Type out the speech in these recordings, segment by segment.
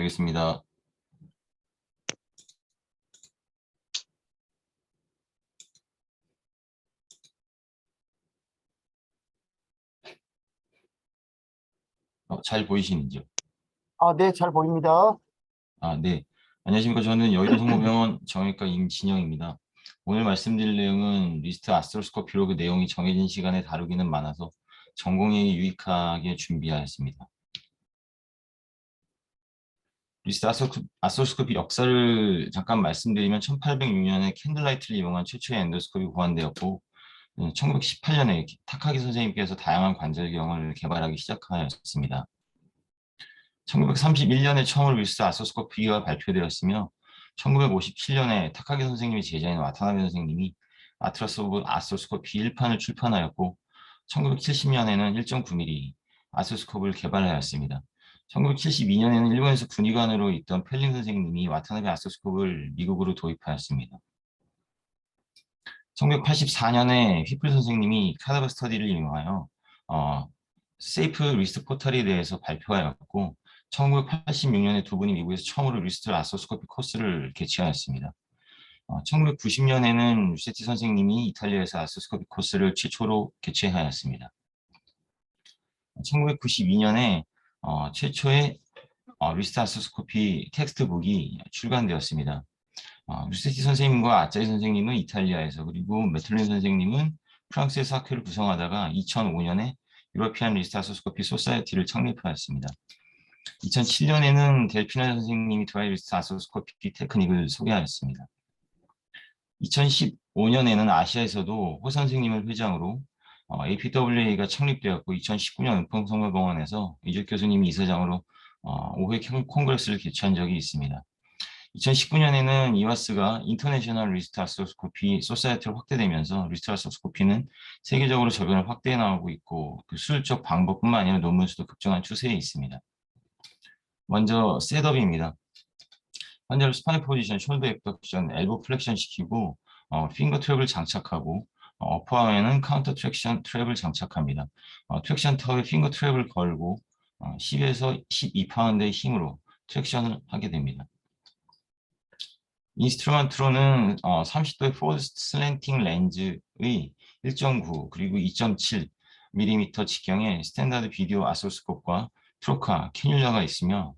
알겠습니다. 잘 보이시는지요? 네, 잘 보입니다. 네. 안녕하십니까. 저는 여의도 성모병원 정형외과 임진영입니다. 오늘 말씀드릴 내용은 리스트 아스트로스코피로 그 내용이 정해진 시간에 다루기는 많아서 전공에 유익하게 준비하였습니다. 리스트 아스트로스코피 역사를 잠깐 말씀드리면 1806년에 캔들라이트를 이용한 최초의 엔도스코피 고안되었고 1918년에 타카기 선생님께서 다양한 관절경을 개발하기 시작하였습니다. 1931년에 처음으로 리스트 아스트로스코피가 발표되었으며 1957년에 타카기 선생님의 제자인 와타나베 선생님이 아트라스 오브 아스트로스코피 1판을 출판하였고 1970년에는 1.9mm 아스트로스코프를 개발하였습니다. 1972년에는 일본에서 군의관으로 있던 펠링 선생님이 와타나베 아스트로스코프를 미국으로 도입하였습니다. 1984년에 휘플 선생님이 카다버 스터디를 이용하여 세이프 리스트 포털에 대해서 발표하였고 1986년에 두 분이 미국에서 처음으로 리스트 아스트로스코피 코스를 개최하였습니다. 1990년에는 루세티 선생님이 이탈리아에서 아스트로스코피 코스를 최초로 개최하였습니다. 1992년에 최초의 리스트 아스트로스코피 텍스트북이 출간되었습니다. 루세티 선생님과 아짜리 선생님은 이탈리아에서, 그리고 메틀린 선생님은 프랑스에서 학회를 구성하다가 2005년에 유러피안 리스트 아스트로스코피 소사이어티를 창립하였습니다. 2007년에는 델피나 선생님이 드라이 리스트 아스트로스코피 테크닉을 소개하였습니다. 2015년에는 아시아에서도 호 선생님을 회장으로 APWA가 창립되었고 2019년 은평성모병원에서 이적 교수님이 이사장으로 5회 콩그레스를 개최한 적이 있습니다. 2019년에는 이와스가 인터내셔널 리스트 아스트로스코피 소사이어티로 확대되면서 리스트 아스트로스코피는 세계적으로 적용을 확대해 나가고 있고 그 수술적 방법뿐만 아니라 논문 수도 급증한 추세에 있습니다. 먼저 셋업입니다. 환자를 스파인 포지션, 숄더 액덕션, 엘보 플렉션 시키고 핑거 트랩을 장착하고 어퍼아에는 카운터 트랙션 트랩을 장착합니다. 트랙션 타워에 핑거 트랩을 걸고 10에서 12파운드의 힘으로 트랙션을 하게 됩니다. 인스트루먼트로는 30도의 포드 슬랜팅 렌즈의 1.9 그리고 2.7mm 직경의 스탠다드 비디오 아스트로스코프와 트로카, 캐뉼라가 있으며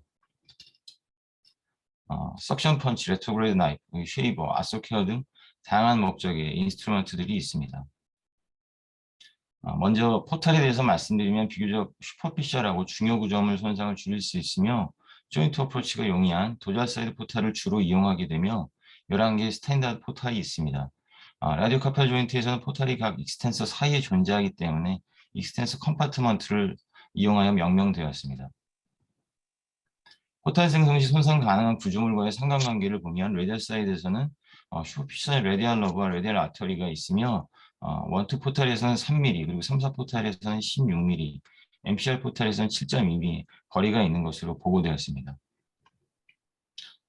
석션 펀치, 레트로그레이드 나이프, 쉐이버, 아스트로케어 등 다양한 목적의 인스트루먼트들이 있습니다. 먼저 포탈에 대해서 말씀드리면 비교적 슈퍼피셜하고 중요 구조물 손상을 줄일 수 있으며 조인트 어프로치가 용이한 도잘 사이드 포탈을 주로 이용하게 되며 11개의 스탠다드 포탈이 있습니다. 라디오 카팔 조인트에서는 포탈이 각 익스텐서 사이에 존재하기 때문에 익스텐서 컴파트먼트를 이용하여 명명되었습니다. 포탈 생성 시 손상 가능한 구조물과의 상관관계를 보면 레디얼 사이드에서는 슈퍼피셜 레디얼 러브와 레디얼 아터리가 있으며 1, 2 포탈에서는 3mm, 그리고 3, 4 포탈에서는 16mm, MCR 포탈에서는 7.2mm 거리가 있는 것으로 보고되었습니다.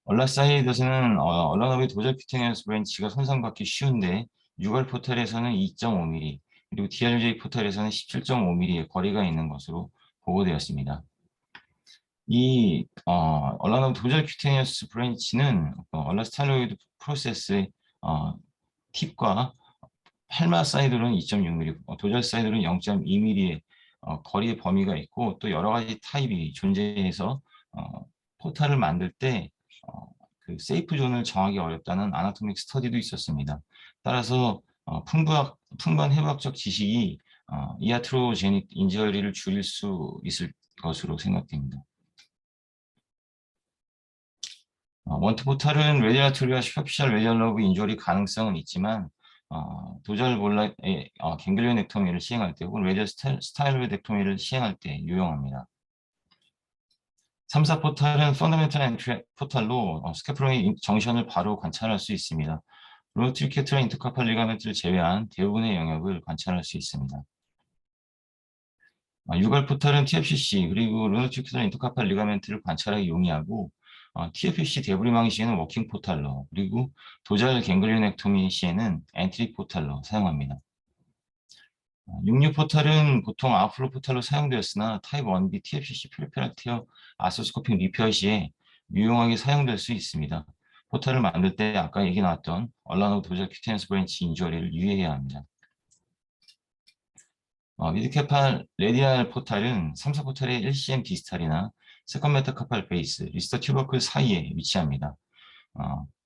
얼라 사이드에서는 얼라너브의 도절 큐테니어스 브랜치가 손상받기 쉬운데 6월 포탈에서는 2.5mm, 그리고 DRJ 포탈에서는 17.5mm의 거리가 있는 것으로 보고되었습니다. 이 얼라너브 도절 큐테니어스 브랜치는 얼라 스타일로이드 프로세스의 팁과 팔마 사이드로는 2.6mm, 도절 사이드로는 0.2mm의 거리의 범위가 있고 또 여러 가지 타입이 존재해서 포탈을 만들 때 그 세이프 존을 정하기 어렵다는 아나토믹 스터디도 있었습니다. 따라서 풍부한 해부학적 지식이 이아트로제닉 인저리를 줄일 수 있을 것으로 생각됩니다. 원투 포탈은 레디얼 트리와 슈퍼피셜 레디얼 러브 인조리 가능성은 있지만 도절 볼라의 갱글리온 엑토미를 시행할 때 혹은 레디얼 스타일로이드 엑토미를 시행할 때 유용합니다. 3, 4 포탈은 펀더멘탈 엔트리 포탈로 스캐프로의 정션을 바로 관찰할 수 있습니다. 로노트리케트라 인터카팔 리가멘트를 제외한 대부분의 영역을 관찰할 수 있습니다. 6월 포탈은 TFCC 그리고 로노트리케트라 인터카팔 리가멘트를 관찰하기 용이하고 TFCC 데브리망 시에는 워킹 포탈러, 그리고 도잘 갱글리온 엑토미 시에는 엔트리 포탈러 사용합니다. 66 포탈은 보통 아웃플로 포탈로 사용되었으나 타입 1B TFCC 페리페랄 티어 아스트로스코픽 리페어 시에 유용하게 사용될 수 있습니다. 포탈을 만들 때 아까 얘기 나왔던 얼라노 도저 큐테너스 브랜치 인저리를 유의해야 합니다. 미드캐팔 레디알 포탈은 3사 포탈의 1cm 디스탈이나 세컨 메타카팔 베이스, 리스터 튜버클 사이에 위치합니다.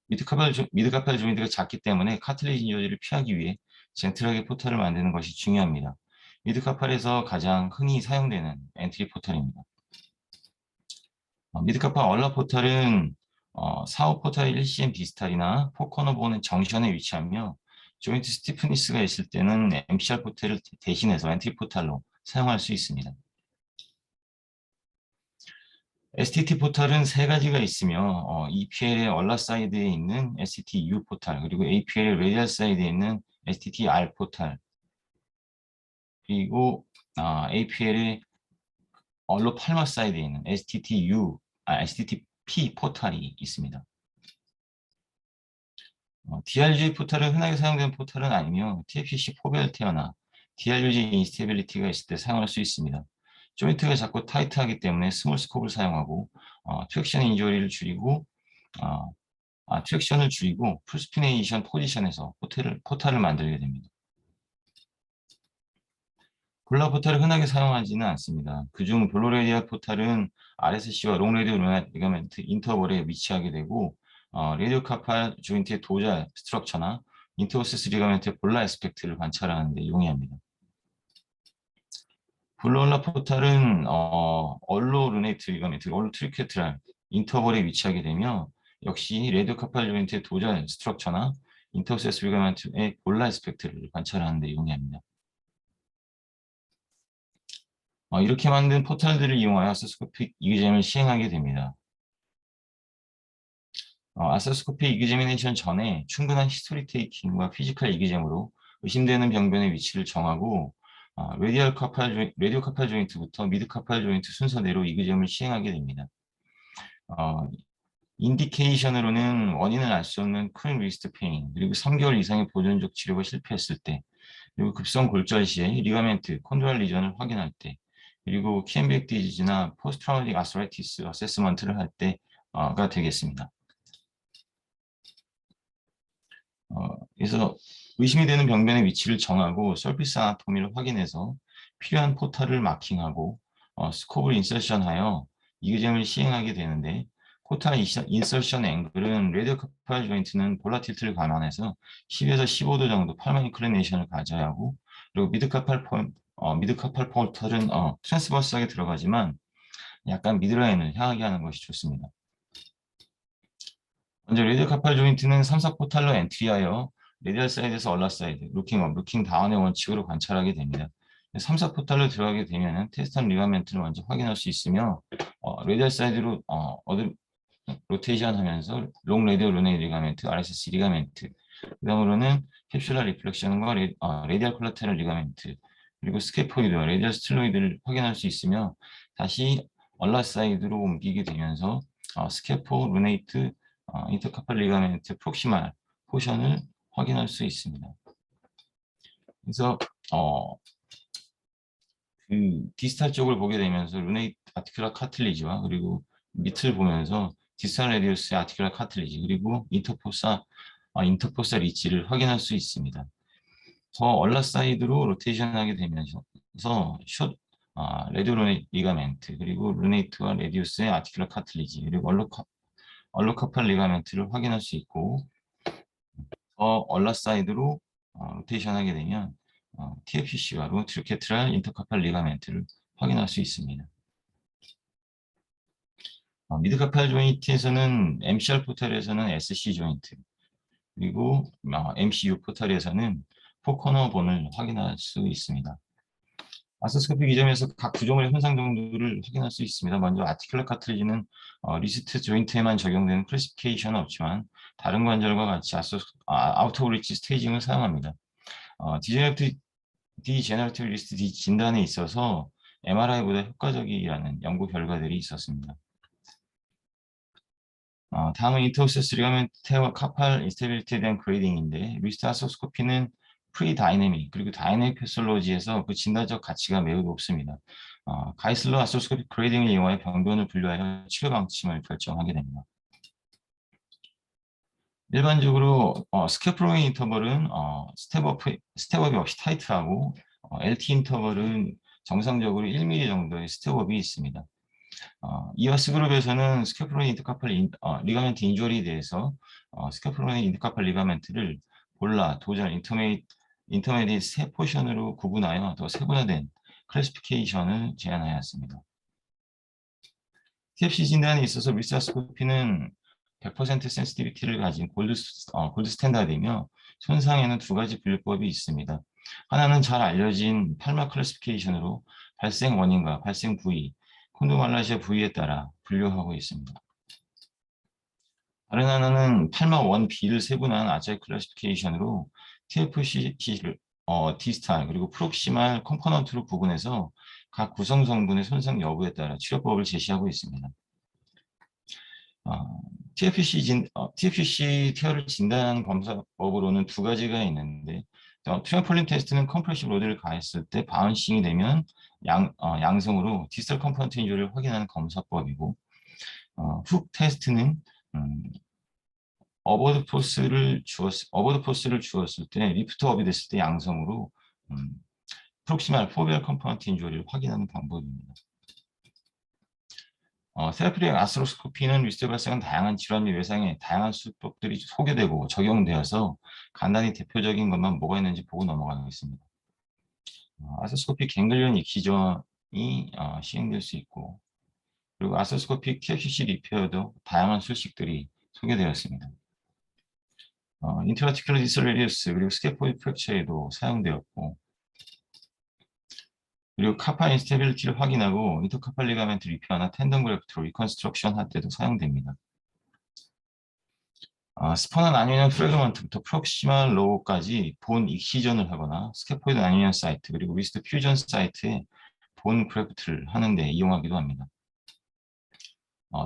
미드카팔 조인트가 작기 때문에 카틀리지 인저리를 피하기 위해 젠틀하게 포탈을 만드는 것이 중요합니다. 미드카팔에서 가장 흔히 사용되는 엔트리 포탈입니다. 미드카팔 얼라 포탈은 4호 포탈의 1cm 디스탈이나 포커너 본의 정션에 위치하며 조인트 스티프니스가 있을 때는 MCR 포탈을 대신해서 엔트리 포탈로 사용할 수 있습니다. STT 포탈은 세 가지가 있으며 EPL의 얼라 사이드에 있는 STT U 포탈, 그리고 APL의 레디얼 사이드에 있는 STT R 포탈, 그리고 APL의 얼로 팔마 사이드에 있는 STT P 포탈이 있습니다. DRG 포탈은 흔하게 사용되는 포탈은 아니며 TFCC 포벨테어나 DRUG 인스테빌리티가 있을 때 사용할 수 있습니다. 조인트가 자꾸 타이트하기 때문에 스몰 스콥을 사용하고 트랙션 인조리를 줄이고 트랙션을 줄이고 풀스피네이션 포지션에서 포탈을 만들게 됩니다. 볼라 포탈을 흔하게 사용하지는 않습니다. 그중 블로레디아 포탈은 RSC와 롱레디오 리가멘트 인터벌에 위치하게 되고 레디오 카팔 조인트의 도자 스트럭처나 인터오세스 리가멘트의 볼라 에스펙트를 관찰하는 데 용이합니다. 블루올라 포탈은 얼로 루네이트 리가멘트, 얼로 트리케트랄 인터벌에 위치하게 되며 역시 레디오 카팔 조인트의 도자 스트럭처나 인터오세스 리가멘트의 볼라 에스펙트를 관찰하는 데 용이합니다. 이렇게 만든 포탈들을 이용하여 아세스코픽 이그제민을 시행하게 됩니다. 아세스코픽 이그제미네이션 전에 충분한 히스토리 테이킹과 피지컬 이그제으로 의심되는 병변의 위치를 정하고 레디오 카팔 조인트부터 미드 카팔 조인트 순서대로 이그제을 시행하게 됩니다. 인디케이션으로는 원인을 알 수 없는 크로닉 리스트 페인, 그리고 3개월 이상의 보존적 치료가 실패했을 때, 그리고 급성 골절 시에 리가멘트, 콘드랄 리전을 확인할 때, 그리고 키앤백 디지즈나 포스트 트라우마틱 아스라이티스 어세스먼트를 할 때가 되겠습니다. 그래서 의심이 되는 병변의 위치를 정하고 서피스 아나토미를 확인해서 필요한 포탈을 마킹하고 스코브를 인설션하여 이그잼을 시행하게 되는데 포탈 인설션 앵글은 레디오 카팔 조인트는 볼라틸트를 감안해서 10에서 15도 정도 팔만 인클리네이션을 가져야 하고 그리고 미드 카팔 포탈은 트랜스버스하게 들어가지만 약간 미드라인을 향하게 하는 것이 좋습니다. 먼저 레디오 카팔 조인트는 3사 포탈로 엔트리하여 레디얼 사이드에서 얼라 사이드, 루킹업, 루킹 다운의 원칙으로 관찰하게 됩니다. 3사 포탈로 들어가게 되면 테스트한 리가멘트를 먼저 확인할 수 있으며 레디얼 사이드로 로테이션 하면서 롱 레디오 루네 리가멘트, RSC 리가멘트, 그 다음으로는 캡슐라 리플렉션과 레디얼 콜라테럴 리가멘트, 그리고 스케포이드와 레디얼 스틸로이드를 확인할 수 있으며 다시 얼라 사이드로 옮기게 되면서 스케포, 루네이트, 인터카팔 리가멘트 프록시말 포션을 확인할 수 있습니다. 그래서 그 디스탈 쪽을 보게 되면서 루네이트 아티큘라 카틀리지와 그리고 밑을 보면서 디스탈 레디우스의 아티큘라 카틀리지 그리고 인터포사 리치를 확인할 수 있습니다. 더 얼라 사이드로 로테이션하게 되면서 레디오 리가멘트 그리고 루네이트와 레디우스의 아티큘라 카틀리지 그리고 얼로카팔 리가멘트를 확인할 수 있고 더 얼라 사이드로 로테이션하게 되면 TFC와 트리케트랄 인터카팔 리가멘트를 확인할 수 있습니다. 미드카팔 조인트에서는 MCR 포탈에서는 SC 조인트 그리고 MCU 포탈에서는 포커너 본을 확인할 수 있습니다. 아스스코픽 이 점에서 각 구조물의 손상 정도를 확인할 수 있습니다. 먼저 아티큘러 카트리지는 리스트 조인트에만 적용되는 클래시피케이션은 없지만 다른 관절과 같이 아웃 오브 리치 스테이징을 사용합니다. 디제너러티브 리스트 진단에 있어서 MRI보다 효과적이라는 연구 결과들이 있었습니다. 다음은 인터오세스 리가멘트와 카팔 인스테빌리티에 대한 그레이딩인데 리스트 아스코스코피는 프리 다이내믹 그리고 다이내믹 패솔로지에서 그 진단적 가치가 매우 높습니다. 가이슬러 아스트로스코픽 그레이딩을 이용하여 병변을 분류하여 치료 방침을 결정하게 됩니다. 일반적으로 스캐프로잉 인터벌은 스텝업이 없이 타이트하고 LT 인터벌은 정상적으로 1mm 정도의 스텝업이 있습니다. 이어스 그룹에서는 스캐프로잉 인터카팔 리가멘트 인조리에 대해서 스캐프로잉 인터카팔 리가멘트를 볼라, 도전, 인터메디트 세 포션으로 구분하여 더 세분화된 클래시피케이션을 제안하였습니다. TFC 진단에 있어서 리스아스코피는 100% 센시티비티를 가진 골드 스탠다드이며 손상에는 두 가지 분류법이 있습니다. 하나는 잘 알려진 팔마 클래시피케이션으로 발생 원인과 발생 부위, 콘도말라시아 부위에 따라 분류하고 있습니다. 다른 하나는 팔마 1B를 세분화한 아자일 클래시피케이션으로 TFC를 디스탈 그리고 프록시말 컴포넌트로 구분해서 각 구성 성분의 손상 여부에 따라 치료법을 제시하고 있습니다. TFC 티어를 진단하는 검사법으로는 두 가지가 있는데 트램폴린 테스트는 컴프레시브 로드를 가했을 때 바운싱이 되면 양성으로 디스탈 컴포넌트 인조리를 확인하는 검사법이고 훅 테스트는 어버드 포스를 주었을 때 리프트업이 됐을 때 양성으로 프록시말 포비얼 컴포넌트 인조리를 확인하는 방법입니다. 세라피릭 아스트로스코피는 위스트에 발생한 다양한 질환 및 외상에 다양한 수법들이 소개되고 적용되어서 간단히 대표적인 것만 뭐가 있는지 보고 넘어가겠습니다. 아스트로스코픽 갱글리온 익시전이 시행될 수 있고 그리고 아스트로스코픽 TFCC 리페어도 다양한 소식들이 소개되었습니다. 인트라티큘러 디스레디우스 그리고 스캐포이드 프랙처에도 사용되었고 그리고 카파 인스테빌리티를 확인하고 인터카팔 리가멘트 리페어나 텐던 그래프트로 리컨스트럭션 할 때도 사용됩니다. 스퍼너 나뉘는 프래그먼트부터 프록시말 로우까지 본 익시전을 하거나 스캐포이드 나뉘는 사이트 그리고 리스트 퓨전 사이트에 본 그래프트를 하는 데 이용하기도 합니다.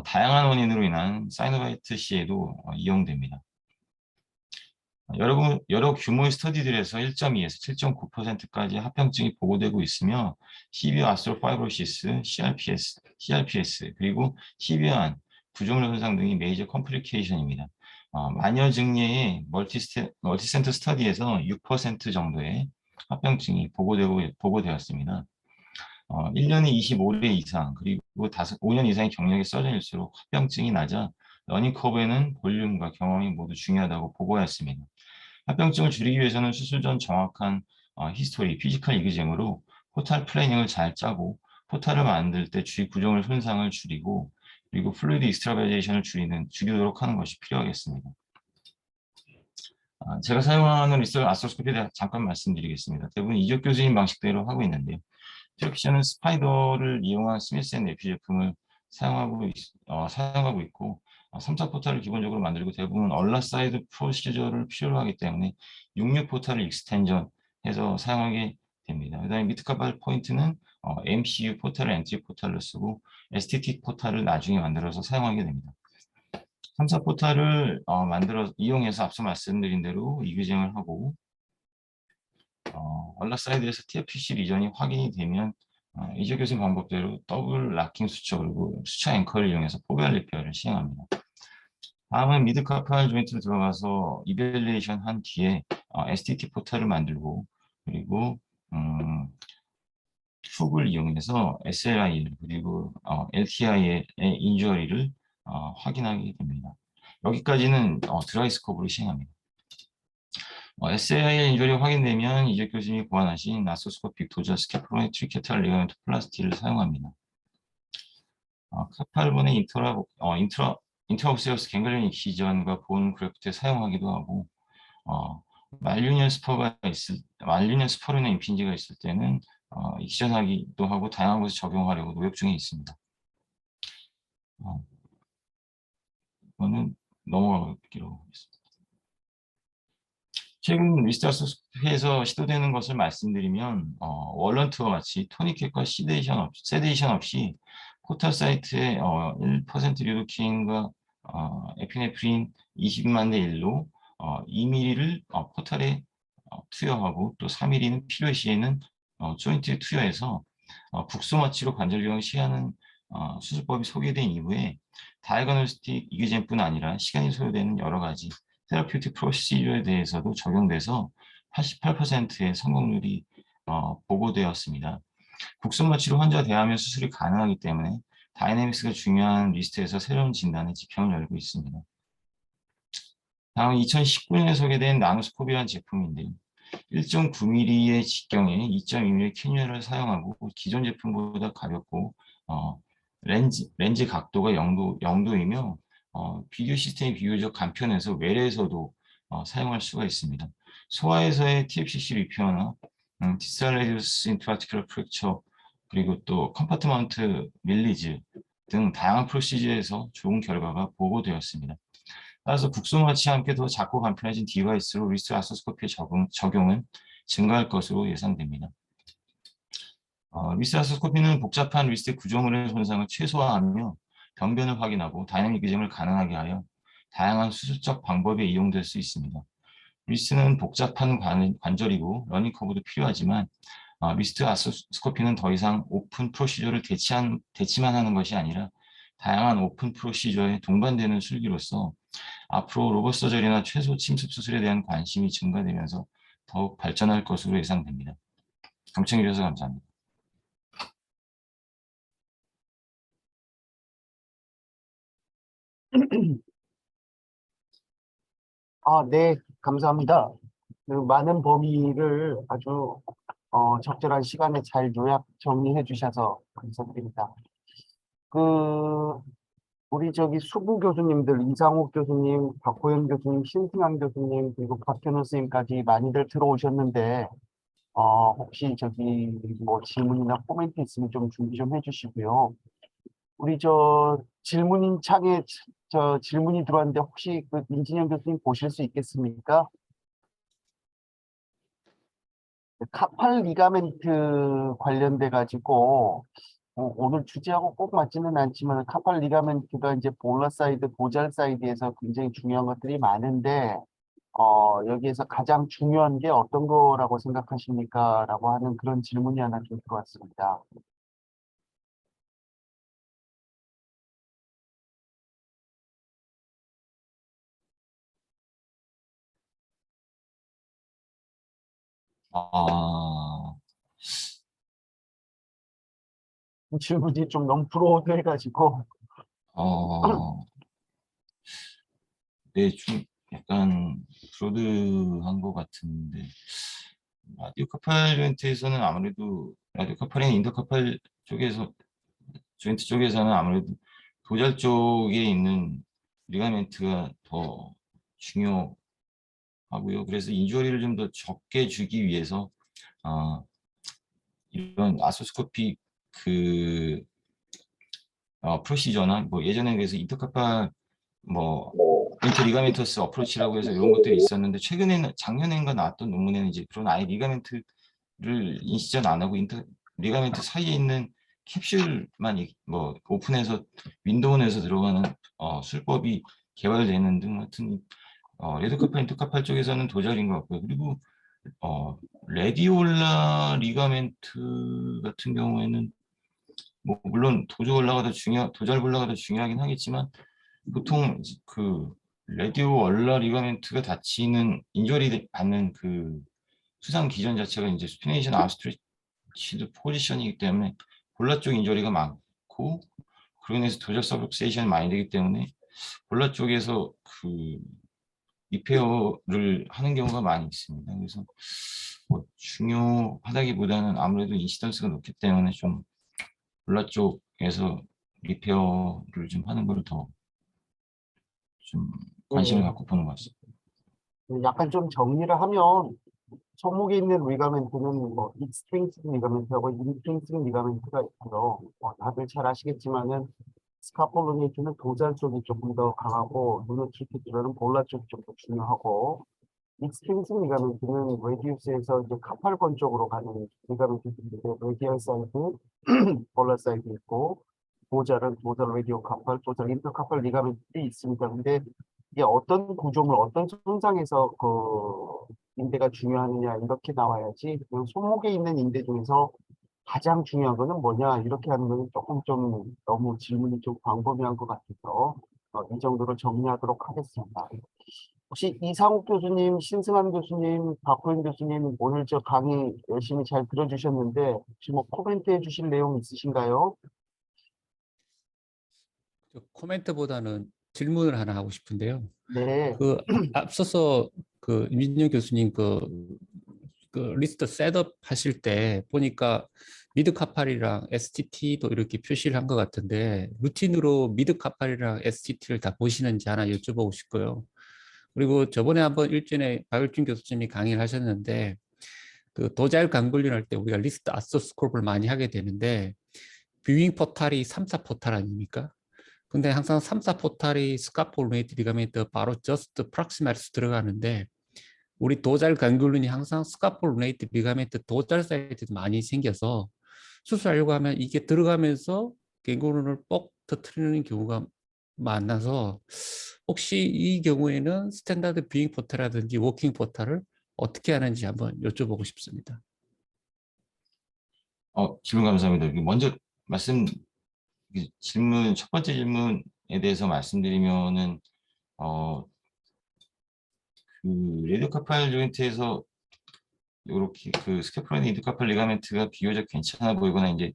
다양한 원인으로 인한 사이노바이트 시에도 이용됩니다. 여러 규모의 스터디들에서 1.2에서 7.9%까지 합병증이 보고되고 있으며 시비어 아스트로파이브로시스, CRPS 그리고 시비어한 구조물 손상 등이 메이저 컴플리케이션입니다. 마녀 증례의 멀티센터 스터디에서 6% 정도의 합병증이 보고되었습니다. 1년에 25회 이상 그리고 5년 이상의 경력이 써져일수록 합병증이 낮아 러닝 커브에는 볼륨과 경험이 모두 중요하다고 보고하였습니다. 합병증을 줄이기 위해서는 수술 전 정확한 히스토리, 피지컬 이그잼으로 포탈 플래닝을 잘 짜고 포탈을 만들 때 주위 구조물 손상을 줄이고 그리고 플루이드 익스트라바제이션을 줄이도록 하는 것이 필요하겠습니다. 제가 사용하는 리서치 아스트로스코피에 대해 잠깐 말씀드리겠습니다. 대부분 이적 교수님 방식대로 하고 있는데요. 트랙션은 스파이더를 이용한 스미스 앤 네피 제품을 사용하고 있고 3차 포탈을 기본적으로 만들고 대부분 얼라사이드 프로시저를 필요로 하기 때문에 66 포탈을 익스텐전해서 사용하게 됩니다. 그 다음에 미트카발 포인트는 MCU 포탈을 엔트리 포탈로 쓰고 STT 포탈을 나중에 만들어서 사용하게 됩니다. 3차 포탈을 이용해서 앞서 말씀드린 대로 이그잼을 하고 얼라사이드에서 TFC 리전이 확인이 되면 이적 교수 방법대로 더블 락킹 수처 그리고 수처 앵커를 이용해서 포비알 리페어를 시행합니다. 다음은 미드카팔 조인트로 들어가서 이벨리에이션 한 뒤에 STT 포탈을 만들고 그리고 훅을 이용해서 SLIL 그리고 LTI의 인주어리를 확인하게 됩니다. 여기까지는 드라이 스코프로 시행합니다. SAI의 인조리 확인되면 이적 교수님이 고안하신 아스트로스코픽 도저 스캐프로니 트리케탈 리가멘트 플라스티를 사용합니다. 카팔본의 인트라옵세우스 갱글리온 익시전과 본 그래프트에 사용하기도 하고 말류니언 스퍼르나 임핀지가 있을 때는 익시전하기도 하고 다양한 곳에 적용하려고 노력 중에 있습니다. 이거는 넘어가기로 하겠습니다. 최근 리스타스에서 시도되는 것을 말씀드리면 월런트와 같이 토니켓과 세데이션 없이 포탈 사이트에 1% 리도킨과 에피네프린 20만 대 1로 2mm를 포탈에 투여하고 또 4mm는 필요 시에는 조인트에 투여해서 국소마취로 관절 교정을 시하는 수술법이 소개된 이후에 다이거노스틱 이규제뿐 아니라 시간이 소요되는 여러 가지 테라피우틱 프로시저에 대해서도 적용돼서 88%의 성공률이 보고되었습니다. 국소마취로 환자와 대하면 수술이 가능하기 때문에 다이내믹스가 중요한 리스트에서 새로운 진단의 지평을 열고 있습니다. 다음 2019년에 소개된 나노스코비라는 제품인데요. 1.9mm의 직경에 2.2mm 캐뉴라를 사용하고 기존 제품보다 가볍고 렌즈 각도가 0도이며 비교 시스템이 비교적 간편해서 외래에서도 사용할 수가 있습니다. 소아에서의 TFCC 리페어나 디살레디우스 인트라티큘러 프랙처 그리고 또 컴파트먼트 밀리즈 등 다양한 프로시저에서 좋은 결과가 보고되었습니다. 따라서 국소마취와 함께 더 작고 간편해진 디바이스로 리스트 아스코피의 적용은 증가할 것으로 예상됩니다. 리스트 아스코피는 복잡한 리스트 구조물의 손상을 최소화하며 병변을 확인하고 다이내믹 기증을 가능하게 하여 다양한 수술적 방법에 이용될 수 있습니다. 리스트는 복잡한 관절이고 러닝 커브도 필요하지만 리스트 아스코피는 더 이상 오픈 프로시저를 대치만 하는 것이 아니라 다양한 오픈 프로시저에 동반되는 술기로서 앞으로 로봇 서저리나 최소 침습 수술에 대한 관심이 증가되면서 더욱 발전할 것으로 예상됩니다. 경청해 주셔서 감사합니다. 네, 감사합니다. 그 많은 범위를 아주 적절한 시간에 잘 요약 정리해 주셔서 감사드립니다. 그 우리 저기 수부 교수님들 이상욱 교수님, 박호영 교수님, 신승환 교수님 그리고 박현우 선생님까지 많이들 들어오셨는데 혹시 저기 뭐 질문이나 코멘트 있으면 좀 준비 좀 해주시고요. 우리 저 질문인 창에 저 질문이 들어왔는데 혹시 그 임진영 교수님 보실 수 있겠습니까? 카팔 리가멘트 관련돼 가지고 오늘 주제하고 꼭 맞지는 않지만 카팔 리가멘트가 이제 볼러 사이드, 고잘 사이드에서 굉장히 중요한 것들이 많은데 여기에서 가장 중요한 게 어떤 거라고 생각하십니까? 라고 하는 그런 질문이 하나 좀 들어왔습니다. 아, 질문이 좀 너무 브로드해가지고 어, 네, 좀 약간 브로드한 것 같은데 라디오 카팔 조인트에서는 아무래도 라디오 카팔이나 인터 카팔 쪽에서 조인트 쪽에서는 아무래도 도잘 쪽에 있는 리가멘트가 더 중요하고요. 그래서 인주어리를 좀 더 적게 주기 위해서 이런 아소스코픽 그 프로시저나 뭐 예전에 그래서 인터카팔 뭐 인터 리가멘터스 어프로치라고 해서 이런 것들이 있었는데 최근에는 작년인가 나왔던 논문에는 이제 그런 아예 리가멘트를 인시전 안 하고 인터 리가멘트 사이에 있는 캡슐만 뭐 오픈해서 윈도우 내에서 들어가는 술법이 개발되는 등 같은 레드카팔 인터카팔 쪽에서는 도절인 것 같고요. 그리고 레디올라 리가멘트 같은 경우에는 뭐 물론 도절 볼라가 더 중요하긴 하겠지만 보통 그 레디올라 리가멘트가 다치는 인저리 받는 그 수상 기전 자체가 이제 스피네이션 아웃스트레치드 포지션이기 때문에 볼라 쪽 인저리가 많고 그로 인해서 도절 서브룩세이션이 많이 되기 때문에 볼라 쪽에서 그 리페어를 하는 경우가 많이 있습니다. 그래서 뭐 중요하다기보다는 아무래도 인시던스가 높기 때문에 좀 볼라 쪽에서 리페어를 좀 하는 걸 더 좀 관심을 예, 갖고 보는 것 같습니다. 약간 좀 정리를 하면 손목에 있는 리가멘트는 뭐 익스트린식 리가멘트하고 인트린식 리가멘트가 있고요. 다들 잘 아시겠지만은 스카폴로니에이트는 도잘 쪽이 조금 더 강하고 누누트리티드라는 볼라 쪽이 좀 더 중요하고 익스트린식 리가멘트는 레디우스에서 이제 카팔권 쪽으로 가는 리가멘트인데 레디얼 사이드, 볼라 사이드 있고 도잘은 도잘 레디오 카팔, 도잘 인터카팔 리가멘트들이 있습니다. 근데 이게 어떤 구조물, 어떤 손상에서 인대가 중요하느냐 이렇게 나와야지 그 손목에 있는 인대 중에서 가장 중요한 거는 뭐냐 이렇게 하는 거는 조금 좀 너무 질문이 좀 광범위한 것 같아서 이 정도로 정리하도록 하겠습니다. 혹시 이상욱 교수님, 신승환 교수님, 박호영 교수님 오늘 저 강의 열심히 잘 들어주셨는데 혹시 뭐 코멘트 해주실 내용 있으신가요? 코멘트보다는 질문을 하나 하고 싶은데요. 네, 앞서서 민정 교수님 리스트 셋업 하실 때 보니까 미드카팔이랑 STT도 이렇게 표시를 한 것 같은데 루틴으로 미드카팔이랑 STT를 다 보시는지 하나 여쭤보고 싶고요. 그리고 저번에 한번 일전에 박일준 교수님이 강의를 하셨는데 도자일 강불륜 할 때 우리가 리스트 아서스콥을 많이 하게 되는데 뷰잉 포탈이 3사 포탈 아닙니까? 근데 항상 3사 포탈이 스카폴레이트 리가멘트 바로 저스트 프락시마리스 들어가는데 우리 도잘 강글륜이 항상 스카폴레이트 리가멘트 도잘 사이트도 많이 생겨서 수술하려고 하면 이게 들어가면서 갱글륜을 뻑 터트리는 경우가 많아서 혹시 이 경우에는 스탠다드 뷰잉 포탈이라든지 워킹 포탈을 어떻게 하는지 한번 여쭤보고 싶습니다. 질문 감사합니다. 먼저 첫 번째 질문에 대해서 말씀드리면은, 레디오카팔 조인트에서 이렇게 스캐폴라인 이드카팔 리가멘트가 비교적 괜찮아 보이거나 이제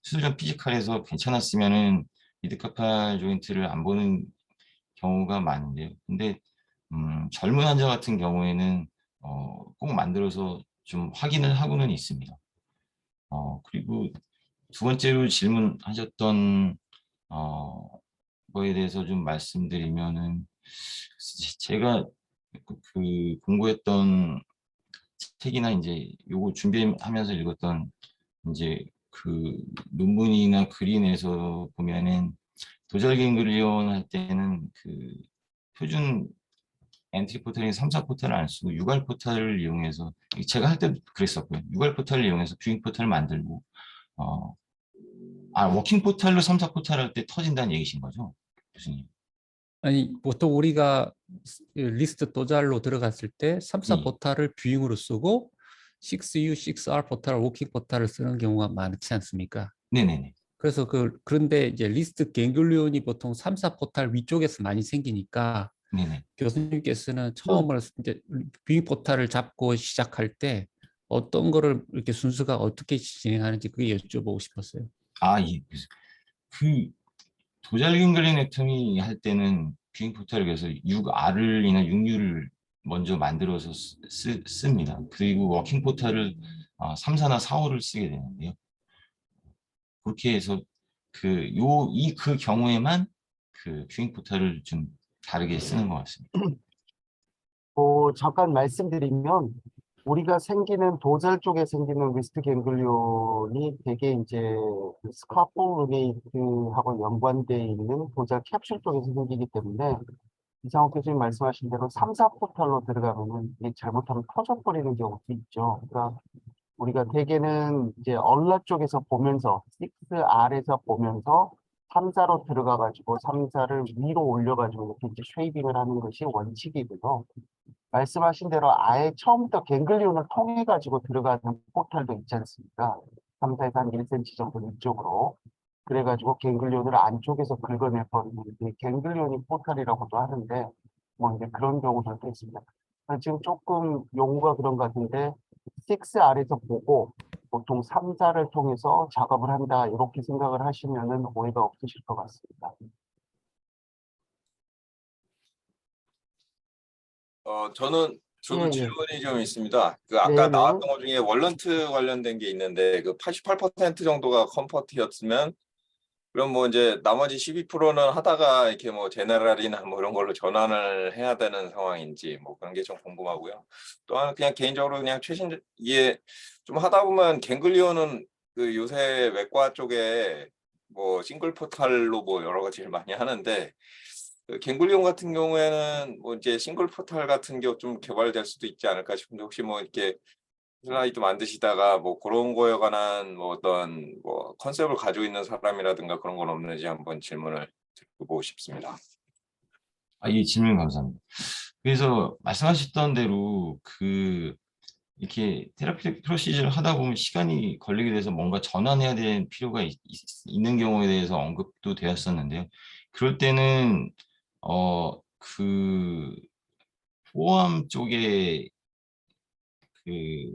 수술 전 피지컬에서 괜찮았으면은 이드카팔 조인트를 안 보는 경우가 많은데요. 근데 젊은 환자 같은 경우에는 꼭 만들어서 좀 확인을 하고는 있습니다. 그리고 두 번째로 질문하셨던 거에 대해서 좀 말씀드리면은 제가 공부했던 책이나 이제 요거 준비하면서 읽었던 이제 논문이나 글인에서 보면은 도잘갱글리온 할 때는 표준 엔트리 포털인 3사 포털을 안 쓰고 유갈 포털을 이용해서 제가 할 때도 그랬었고요. 유갈 포털을 이용해서 뷰잉 포털을 만들고 워킹 포털로 3사 포털 할 때 터진다는 얘기신 거죠, 교수님? 아니 보통 우리가 리스트 도잘로 들어갔을 때 3사 예. 포탈을 뷰잉으로 쓰고 6U, 6R 포탈, 워킹 포탈을 쓰는 경우가 많지 않습니까? 네네네. 그래서 그런데 이제 리스트 갱글리온이 보통 3사 포탈 위쪽에서 많이 생기니까 네네. 교수님께서는 처음으로 이제 뷰잉 포탈을 잡고 시작할 때 어떤 거를 이렇게 순서가 어떻게 진행하는지 그게 여쭤보고 싶었어요. 그 도잘갱글린 애터미 할 때는 뷰잉 포털을 위해서 6R이나 6U를 먼저 만들어서 씁니다. 그리고 워킹 포털을 3, 4나 4, 5를 쓰게 되는데요. 그렇게 해서 그 경우에만 뷰잉 포털을 좀 다르게 쓰는 것 같습니다. 잠깐 말씀드리면 우리가 생기는 도잘 쪽에 생기는 리스트 갱글리온이 되게 이제 스카폴루네이트하고 연관되어 있는 도잘 캡슐 쪽에서 생기기 때문에 이상욱 교수님 말씀하신 대로 3사 포털로 들어가면은 이게 잘못하면 터져버리는 경우도 있죠. 그러니까 우리가 대개는 이제 얼라 쪽에서 보면서 6R에서 보면서 3사로 들어가가지고 3사를 위로 올려가지고 이렇게 이제 쉐이빙을 하는 것이 원칙이고요. 말씀하신 대로 아예 처음부터 갱글리온을 통해 가지고 들어가는 포탈도 있지 않습니까? 3사에서 한 1cm 정도 위쪽으로. 그래가지고 갱글리온을 안쪽에서 긁어내 버리는 게 갱글리온이 포탈이라고도 하는데 뭐 이제 그런 경우들도 있습니다. 지금 조금 용어가 그런 것 같은데 6R에서 보고 보통 3사를 통해서 작업을 한다 이렇게 생각을 하시면은 오해가 없으실 것 같습니다. 저도 예, 예. 질문이 좀 있습니다. 아까 네네. 나왔던 것 중에 월런트 관련된 게 있는데 88% 정도가 컴포트였으면 그럼 뭐 이제 나머지 12%는 하다가 이렇게 뭐 제너럴이나 뭐 이런 걸로 전환을 해야 되는 상황인지 뭐 그런 게 좀 궁금하고요. 또한 그냥 개인적으로 그냥 최신 이게 좀 하다 보면 갱글리온은 요새 외과 쪽에 뭐 싱글 포탈로 뭐 여러 가지를 많이 하는데 갱글리온 같은 경우에는 뭐 이제 싱글 포탈 같은 게 좀 개발될 수도 있지 않을까 싶은데 혹시 뭐 이렇게 슬라이드 만드시다가 뭐 그런 거에 관한 뭐 어떤 뭐 컨셉을 가지고 있는 사람이라든가 그런 건 없는지 한번 질문을 드리고 싶습니다. 이 질문 감사합니다. 그래서 말씀하셨던 대로 이렇게 테라피 프로시저를 하다 보면 시간이 걸리게 돼서 뭔가 전환해야 되는 필요가 있는 경우에 대해서 언급도 되었었는데요. 그럴 때는 그 포암 쪽에 그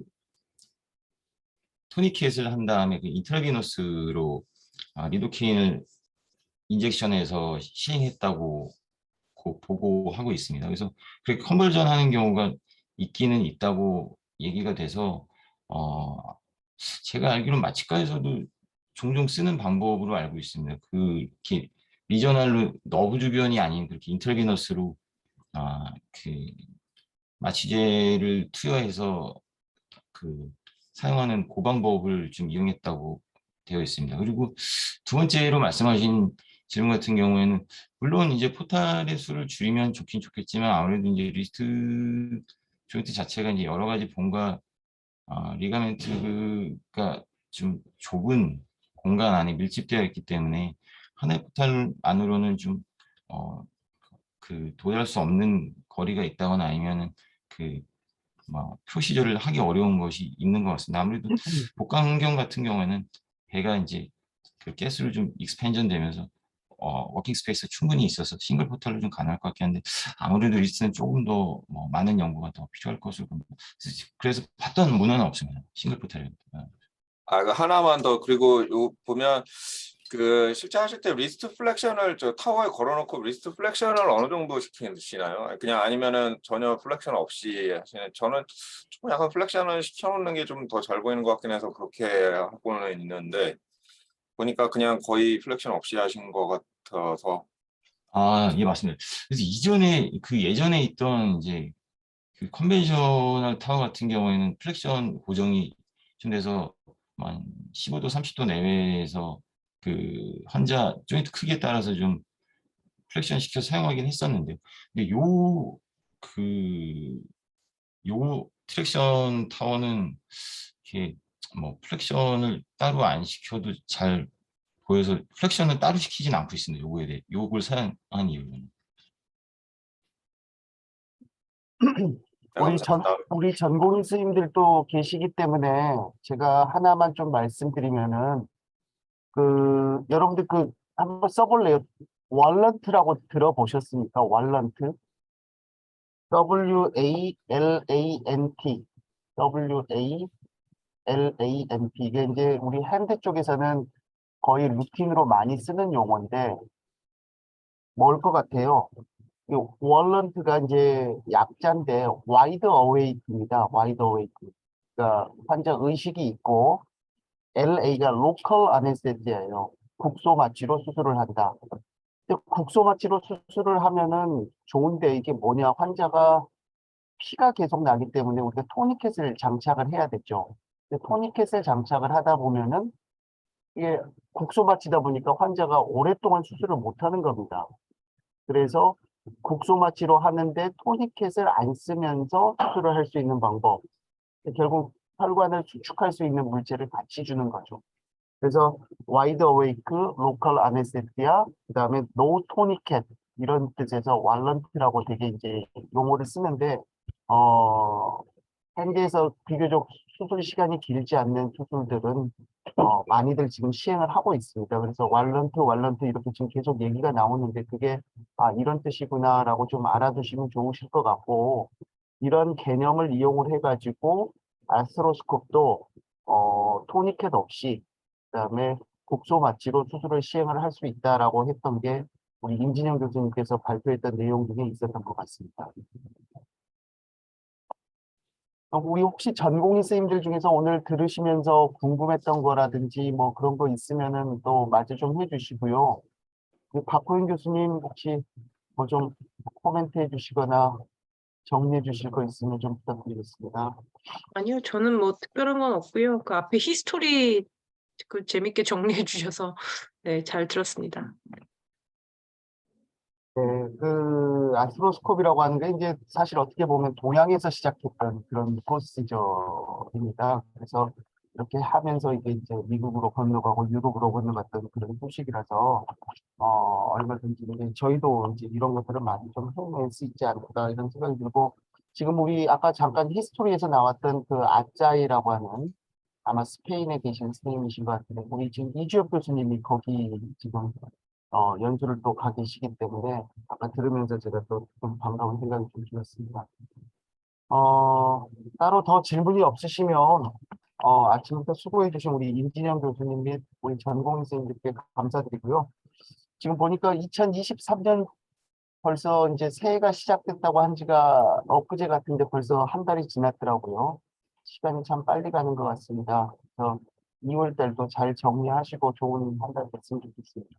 토니켓을 한 다음에 그 인트라비너스로 리도케인을 인젝션해서 시행했다고 보고하고 있습니다. 그래서 그렇게 컨버전 하는 경우가 있기는 있다고 얘기가 돼서 제가 알기로는 마취과에서도 종종 쓰는 방법으로 알고 있습니다. 이렇게 리저널로 너브 주변이 아닌 그렇게 인트라비너스로 그 마취제를 투여해서 사용하는 그 방법을 좀 이용했다고 되어 있습니다. 그리고 두 번째로 말씀하신 질문 같은 경우에는 물론 이제 포탈의 수를 줄이면 좋긴 좋겠지만 아무래도 이제 리스트 조인트 자체가 이제 여러 가지 본과 리가멘트가 좀 좁은 공간 안에 밀집되어 있기 때문에 하나의 포탈 안으로는 좀 도달할 수 없는 거리가 있다거나 아니면은 프로시저를 하기 어려운 것이 있는 것 같습니다. 아무래도 복강 환경 같은 경우에는 배가 이제 그 가스로 좀 익스펜전 되면서 워킹 스페이스 충분히 있어서 싱글 포탈로 좀 가능할 것 같긴 한데 아무래도 리스트는 조금 더 많은 연구가 더 필요할 것으로 봅니다. 그래서 봤던 문헌은 없습니다. 싱글 포탈이. 그 하나만 더. 그리고 요 보면 그 실제 하실 때 리스트 플렉션을 저 타워에 걸어놓고 리스트 플렉션을 어느 정도 시키시나요? 그냥 아니면은 전혀 플렉션 없이 하시는? 저는 조금 약간 플렉션을 시켜놓는 게 좀 더 잘 보이는 것 같긴 해서 그렇게 하고는 있는데 보니까 그냥 거의 플렉션 없이 하신 것 같아서. 예, 맞습니다. 그래서 예전에 있던 이제 그 컨벤셔널 타워 같은 경우에는 플렉션 고정이 좀 돼서 한 15도, 30도 내외에서 그 환자 조인트 크기에 따라서 좀 플렉션 시켜서 사용하긴 했었는데, 근데 그, 요 트랙션 타워는 이렇게 플렉션을 따로 안 시켜도 잘 보여서 플렉션을 따로 시키진 않고 있습니다. 요거에 대해 요걸 사용한 이유는. 감사합니다. 우리 전공의 스님들도 계시기 때문에 제가 하나만 좀 말씀드리면은 여러분들 한번 써볼래요? 월런트라고 들어보셨습니까? 월런트. WALANT. WALANT. 이게 이제 우리 핸드 쪽에서는 거의 루틴으로 많이 쓰는 용어인데 뭘 것 같아요? 이 월런트가 이제 약자인데 와이드 어웨이크입니다. 와이드 어웨이크. 그러니까 환자 의식이 있고 LA가 로컬 아네스테시아예요. 국소 마취로 수술을 한다. 근데 국소 마취로 수술을 하면은 좋은데 이게 뭐냐? 환자가 피가 계속 나기 때문에 우리가 토니켓을 장착을 해야 되죠. 근데 토니켓을 장착을 하다 보면은 이게 국소 마취다 보니까 환자가 오랫동안 수술을 못 하는 겁니다. 그래서 국소 마취로 하는데 토니켓을 안 쓰면서 수술을 할 수 있는 방법. 결국 혈관을 수축할 수 있는 물질을 같이 주는 거죠. 그래서 와이드 어웨이크, 로컬 아네스테시아, 그다음에 노 토니켓 이런 뜻에서 왈런트라고 되게 이제 용어를 쓰는데 현대에서 비교적 수술 시간이 길지 않는 수술들은 많이들 지금 시행을 하고 있습니다. 그래서 왈런트 이렇게 지금 계속 얘기가 나오는데 그게 이런 뜻이구나라고 좀 알아두시면 좋으실 것 같고 이런 개념을 이용을 해가지고 아스트로스콥도 토니켓 없이 그다음에 국소 마취로 수술을 시행을 할 수 있다라고 했던 게 우리 임진영 교수님께서 발표했던 내용 중에 있었던 것 같습니다. 우리 혹시 전공의 선생님들 중에서 오늘 들으시면서 궁금했던 거라든지 뭐 그런 거 있으면은 또 말씀 좀 해주시고요. 박호윤 교수님 혹시 뭐 좀 코멘트 해주시거나 정리해 주실 거 있으면 좀 부탁드리겠습니다. 아니요, 저는 뭐 특별한 건 없고요. 그 앞에 히스토리 재밌게 정리해 주셔서 네, 잘 들었습니다. 네, 아스트로스콥이라고 하는 게 이제 사실 어떻게 보면 동양에서 시작했던 그런 프로시저입니다. 그래서 이렇게 하면서 이제 미국으로 건너가고 유럽으로 건너갔던 그런 소식이라서 얼마든지 이제 저희도 이제 이런 것들을 많이 좀 해낼 수 있지 않을까 이런 생각이 들고 지금 우리 아까 잠깐 히스토리에서 나왔던 그 아짜이라고 하는 아마 스페인에 계신 선생님이신 것 같은데 우리 지금 이주엽 교수님이 거기 지금 연수를 또 가 계시기 때문에 아까 들으면서 제가 또 좀 반가운 생각이 좀 들었습니다. 따로 더 질문이 없으시면 아침부터 수고해 주신 우리 임진영 교수님 및 우리 전공의 선생님들께 감사드리고요. 지금 보니까 2023년 벌써 이제 새해가 시작됐다고 한 지가 엊그제 같은데 벌써 한 달이 지났더라고요. 시간이 참 빨리 가는 것 같습니다. 그래서 2월 달도 잘 정리하시고 좋은 한 달 됐으면 좋겠습니다.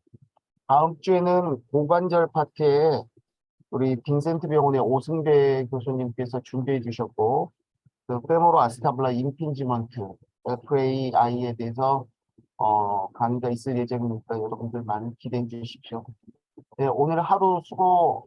다음 주에는 고관절 파트에 우리 빈센트 병원의 오승배 교수님께서 준비해 주셨고 그 페모로 아스타블라 임핀지먼트 FAI에 대해서 강의가 있을 예정이니까 여러분들 많이 기대해 주십시오. 네, 오늘 하루 수고